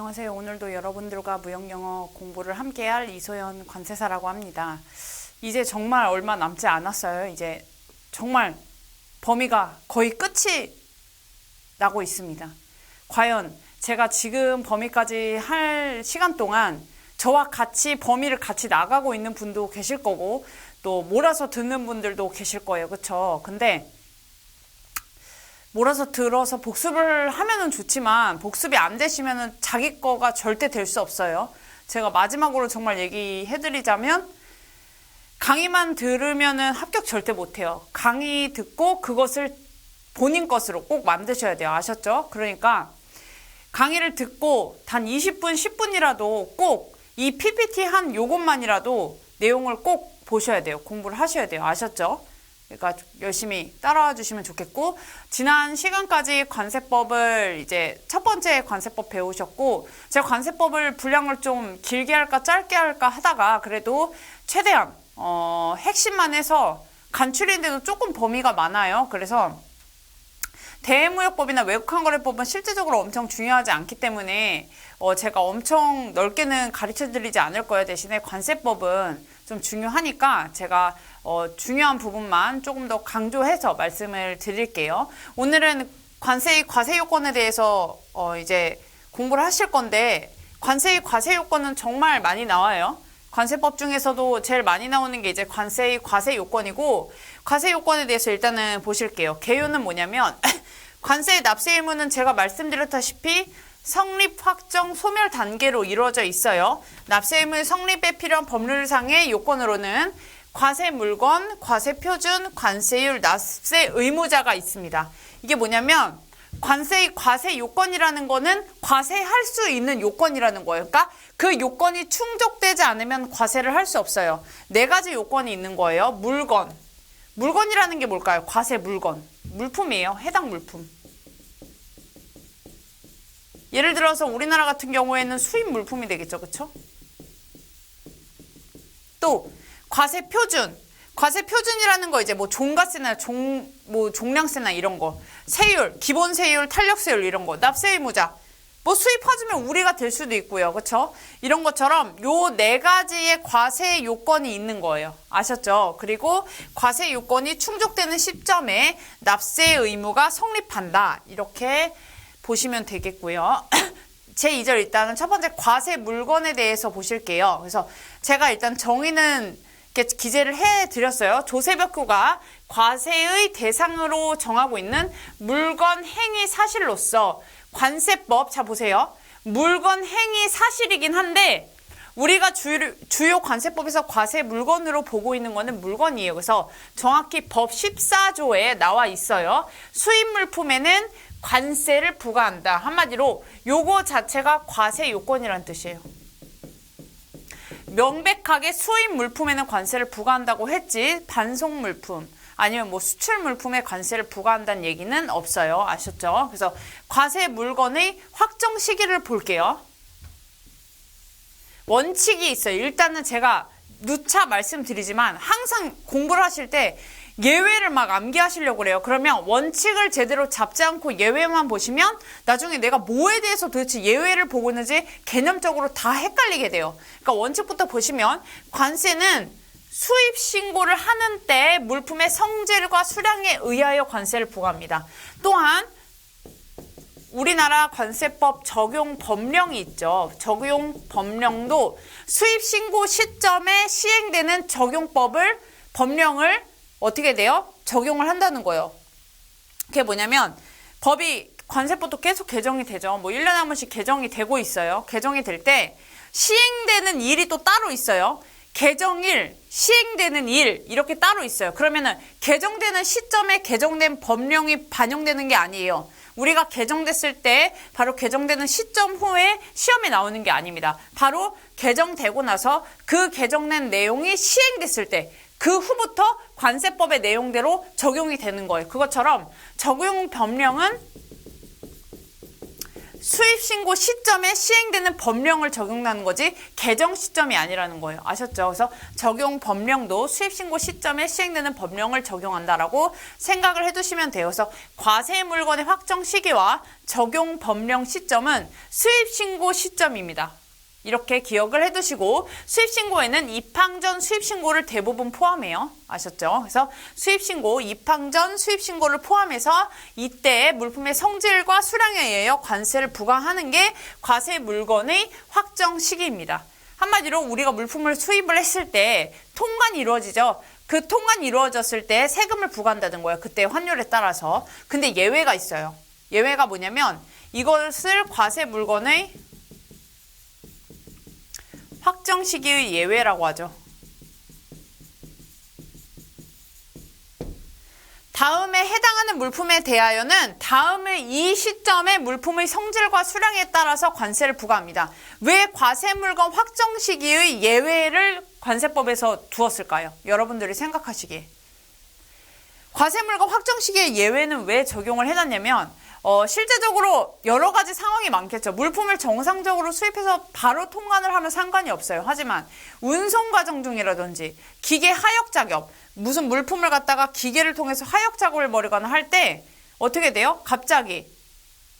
안녕하세요. 오늘도 여러분들과 무역영어 공부를 함께할 이소연 관세사라고 합니다. 이제 정말 얼마 남지 않았어요. 이제 정말 범위가 거의 끝이 나고 있습니다. 과연 제가 지금 범위까지 할 시간 동안 저와 같이 범위를 같이 나가고 있는 분도 계실 거고 또 몰아서 듣는 분들도 계실 거예요. 그쵸? 근데 몰아서 들어서 복습을 하면은 좋지만 복습이 안 되시면은 자기 거가 절대 될 수 없어요. 제가 마지막으로 정말 얘기해드리자면 강의만 들으면은 합격 절대 못해요. 강의 듣고 그것을 본인 것으로 꼭 만드셔야 돼요. 아셨죠? 그러니까 강의를 듣고 단 20분, 10분이라도 꼭 이 PPT 한 요것만이라도 내용을 꼭 보셔야 돼요. 공부를 하셔야 돼요. 아셨죠? 그러니까 열심히 따라와 주시면 좋겠고, 지난 시간까지 관세법을 이제 첫 번째 관세법 배우셨고, 제가 관세법을 분량을 좀 길게 할까 짧게 할까 하다가 그래도 최대한 핵심만 해서 간추리는데도 조금 범위가 많아요. 그래서 대무역법이나 외국환거래법은 실질적으로 엄청 중요하지 않기 때문에 제가 엄청 넓게는 가르쳐드리지 않을 거예요. 대신에 관세법은 좀 중요하니까 제가 중요한 부분만 조금 더 강조해서 말씀을 드릴게요. 오늘은 관세의 과세요건에 대해서 이제 공부를 하실 건데, 관세의 과세요건은 정말 많이 나와요. 관세법 중에서도 제일 많이 나오는 게 이제 관세의 과세요건이고, 과세요건에 대해서 일단은 보실게요. 개요는 뭐냐면 관세의 납세 의무는 제가 말씀드렸다시피 성립, 확정, 소멸 단계로 이루어져 있어요. 납세 의무 성립에 필요한 법률상의 요건으로는 과세 물건, 과세 표준, 관세율, 납세 의무자가 있습니다. 이게 뭐냐면 관세의 과세 요건이라는 거는 과세할 수 있는 요건이라는 거예요. 그러니까 그 요건이 충족되지 않으면 과세를 할 수 없어요. 네 가지 요건이 있는 거예요. 물건. 물건이라는 게 뭘까요? 과세 물건. 물품이에요. 해당 물품. 예를 들어서 우리나라 같은 경우에는 수입 물품이 되겠죠. 그쵸? 또 과세 표준. 과세 표준이라는 거 이제 뭐 종가세나 종량세나 이런 거. 세율, 기본 세율, 탄력 세율 이런 거. 납세 의무자. 뭐 수입하주면 우리가 될 수도 있고요. 그쵸? 이런 것처럼 요 네 가지의 과세 요건이 있는 거예요. 아셨죠? 그리고 과세 요건이 충족되는 시점에 납세 의무가 성립한다. 이렇게 보시면 되겠고요. 제2절 일단은 첫 번째 과세 물건에 대해서 보실게요. 그래서 제가 일단 정의는 이렇게 기재를 해드렸어요. 조세벽구가 과세의 대상으로 정하고 있는 물건 행위 사실로서 관세법, 자 보세요. 물건 행위 사실이긴 한데 우리가 주요 관세법에서 과세 물건으로 보고 있는 거는 물건이에요. 그래서 정확히 법 14조에 나와 있어요. 수입 물품에는 관세를 부과한다. 한마디로 요거 자체가 과세 요건이란 뜻이에요. 명백하게 수입 물품에는 관세를 부과한다고 했지 반송 물품 아니면 뭐 수출 물품에 관세를 부과한다는 얘기는 없어요. 아셨죠? 그래서 과세 물건의 확정 시기를 볼게요. 원칙이 있어요. 일단은 제가 누차 말씀드리지만 항상 공부를 하실 때 예외를 막 암기하시려고 그래요. 그러면 원칙을 제대로 잡지 않고 예외만 보시면 나중에 내가 뭐에 대해서 도대체 예외를 보고 있는지 개념적으로 다 헷갈리게 돼요. 그러니까 원칙부터 보시면 관세는 수입 신고를 하는 때 물품의 성질과 수량에 의하여 관세를 부과합니다. 또한 우리나라 관세법 적용 법령이 있죠. 적용 법령도 수입 신고 시점에 시행되는 법령을 어떻게 돼요? 적용을 한다는 거예요. 그게 뭐냐면 법이 관세법도 계속 개정이 되죠. 뭐 1년에 한 번씩 개정이 되고 있어요. 개정이 될 때 시행되는 일이 또 따로 있어요. 개정일, 시행되는 일 이렇게 따로 있어요. 그러면은 개정되는 시점에 개정된 법령이 반영되는 게 아니에요. 우리가 개정됐을 때 바로 개정되는 시점 후에 시험에 나오는 게 아닙니다. 바로 개정되고 나서 그 개정된 내용이 시행됐을 때 그 후부터 관세법의 내용대로 적용이 되는 거예요. 그것처럼 적용 법령은 수입신고 시점에 시행되는 법령을 적용하는 거지 개정 시점이 아니라는 거예요. 아셨죠? 그래서 적용 법령도 수입신고 시점에 시행되는 법령을 적용한다라고 생각을 해두시면 돼요. 그래서 과세 물건의 확정 시기와 적용 법령 시점은 수입신고 시점입니다. 이렇게 기억을 해두시고 수입신고에는 입항 전 수입신고를 대부분 포함해요. 아셨죠? 그래서 수입신고, 입항 전 수입신고를 포함해서 이때 물품의 성질과 수량에 의하여 관세를 부과하는 게 과세 물건의 확정 시기입니다. 한마디로 우리가 물품을 수입을 했을 때 통관이 이루어지죠. 그 통관이 이루어졌을 때 세금을 부과한다는 거예요. 그때 환율에 따라서. 근데 예외가 있어요. 예외가 뭐냐면 이것을 과세 물건의 확정 시기의 예외라고 하죠. 다음에 해당하는 물품에 대하여는 다음의 이 시점에 물품의 성질과 수량에 따라서 관세를 부과합니다. 왜 과세 물건 확정 시기의 예외를 관세법에서 두었을까요? 여러분들이 생각하시기에. 과세 물건 확정 시기의 예외는 왜 적용을 해놨냐면 실제적으로 여러 가지 상황이 많겠죠. 물품을 정상적으로 수입해서 바로 통관을 하면 상관이 없어요. 하지만 운송 과정 중이라든지 기계 하역 작업, 무슨 물품을 갖다가 기계를 통해서 하역 작업을 벌이거나 할 때 어떻게 돼요? 갑자기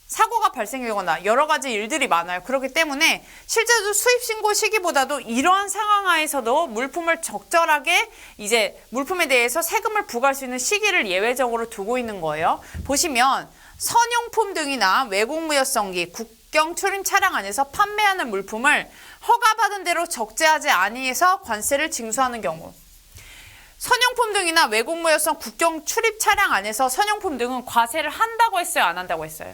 사고가 발생하거나 여러 가지 일들이 많아요. 그렇기 때문에 실제로 수입 신고 시기보다도 이러한 상황 하에서도 물품을 적절하게 이제 물품에 대해서 세금을 부과할 수 있는 시기를 예외적으로 두고 있는 거예요. 보시면 선용품 등이나 외국무역성기, 국경 출입 차량 안에서 판매하는 물품을 허가받은 대로 적재하지 아니해서 관세를 징수하는 경우. 선용품 등이나 외국무역성 국경 출입 차량 안에서 선용품 등은 과세를 한다고 했어요? 안 한다고 했어요?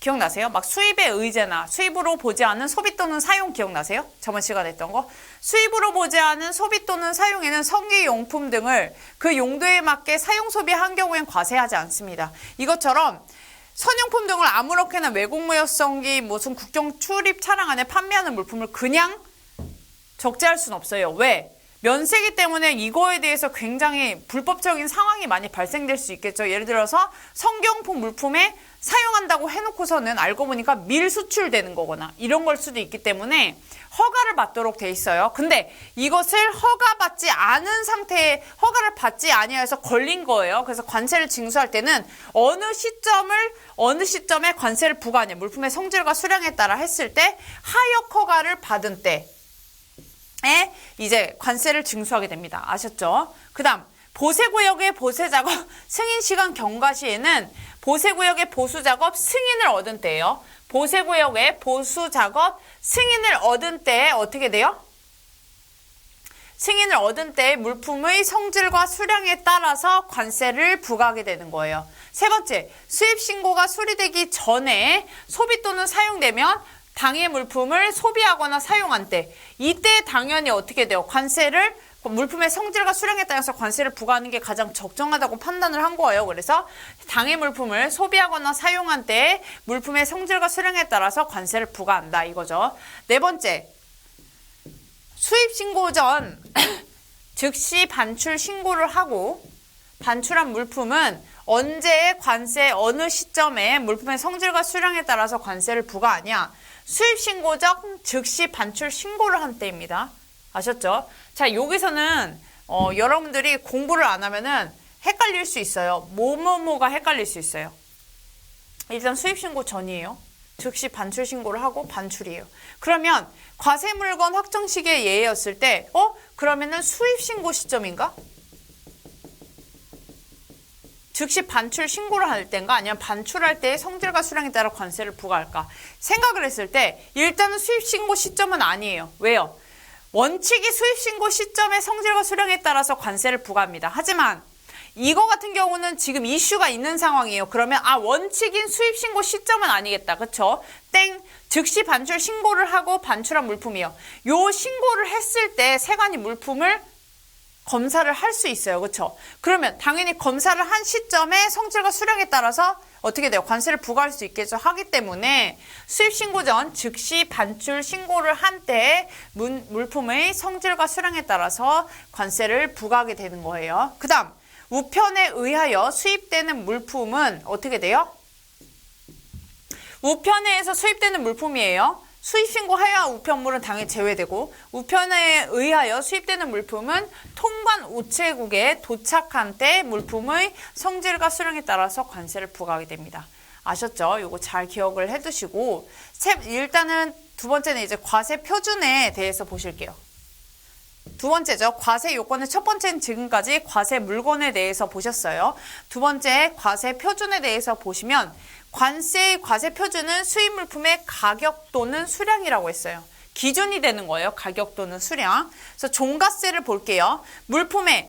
기억나세요? 막 수입의 의제나 수입으로 보지 않은 소비 또는 사용 기억나세요? 저번 시간에 했던 거. 수입으로 보지 않은 소비 또는 사용에는 성기용품 등을 그 용도에 맞게 사용 소비한 경우엔 과세하지 않습니다. 이것처럼 선용품 등을 아무렇게나 외국무역성기 무슨 국경 출입 차량 안에 판매하는 물품을 그냥 적재할 수는 없어요. 왜? 면세기 때문에 이거에 대해서 굉장히 불법적인 상황이 많이 발생될 수 있겠죠. 예를 들어서 성경품 물품에 사용한다고 해놓고서는 알고 보니까 밀수출되는 거거나 이런 걸 수도 있기 때문에 허가를 받도록 돼 있어요. 근데 이것을 허가받지 않은 상태에 허가를 받지 아니해서 걸린 거예요. 그래서 관세를 징수할 때는 어느 시점에 관세를 부과하냐, 물품의 성질과 수량에 따라 했을 때 하역 허가를 받은 때에 이제 관세를 징수하게 됩니다. 아셨죠? 그 다음 보세구역의 보세작업 승인시간 경과 시에는 보세구역의 보수작업 승인을 얻은 때예요. 보세구역의 보수작업 승인을 얻은 때에 어떻게 돼요? 승인을 얻은 때에 물품의 성질과 수량에 따라서 관세를 부과하게 되는 거예요. 세 번째, 수입신고가 수리되기 전에 소비 또는 사용되면 당해 물품을 소비하거나 사용한 때 이때 당연히 어떻게 돼요? 관세를 물품의 성질과 수량에 따라서 관세를 부과하는 게 가장 적정하다고 판단을 한 거예요. 그래서 당해 물품을 소비하거나 사용한 때 물품의 성질과 수량에 따라서 관세를 부과한다 이거죠. 네 번째, 수입 신고 전 즉시 반출 신고를 하고 반출한 물품은 언제 관세 어느 시점에 물품의 성질과 수량에 따라서 관세를 부과하냐? 수입 신고 전 즉시 반출 신고를 한 때입니다. 아셨죠? 자, 여기서는 여러분들이 공부를 안 하면은 헷갈릴 수 있어요. 뭐가 헷갈릴 수 있어요. 일단 수입신고 전이에요. 즉시 반출 신고를 하고 반출이에요. 그러면 과세물건 확정 시기의 예였을 때 그러면은 수입신고 시점인가? 즉시 반출 신고를 할 때인가 아니면 반출할 때의 성질과 수량에 따라 관세를 부과할까? 생각을 했을 때 일단은 수입신고 시점은 아니에요. 왜요? 원칙이 수입신고 시점의 성질과 수량에 따라서 관세를 부과합니다. 하지만 이거 같은 경우는 지금 이슈가 있는 상황이에요. 그러면 원칙인 수입신고 시점은 아니겠다. 그쵸? 즉시 반출 신고를 하고 반출한 물품이요. 요 신고를 했을 때 세관이 물품을 검사를 할 수 있어요. 그쵸? 그러면 당연히 검사를 한 시점에 성질과 수량에 따라서 어떻게 돼요? 관세를 부과할 수 있겠죠. 하기 때문에 수입신고 전 즉시 반출 신고를 한 때에 물품의 성질과 수량에 따라서 관세를 부과하게 되는 거예요. 그 다음 우편에 의하여 수입되는 물품은 어떻게 돼요? 우편회에서 수입되는 물품이에요. 수입신고 하야 우편물은 당연히 제외되고, 우편에 의하여 수입되는 물품은 통관 우체국에 도착한 때 물품의 성질과 수량에 따라서 관세를 부과하게 됩니다. 아셨죠? 요거 잘 기억을 해두시고, 일단은 두 번째는 이제 과세 표준에 대해서 보실게요. 두 번째죠. 과세 요건의 첫 번째는 지금까지 과세 물건에 대해서 보셨어요. 두 번째 과세 표준에 대해서 보시면, 관세의 과세 표준은 수입 물품의 가격 또는 수량이라고 했어요. 기준이 되는 거예요. 가격 또는 수량. 그래서 종가세를 볼게요. 물품의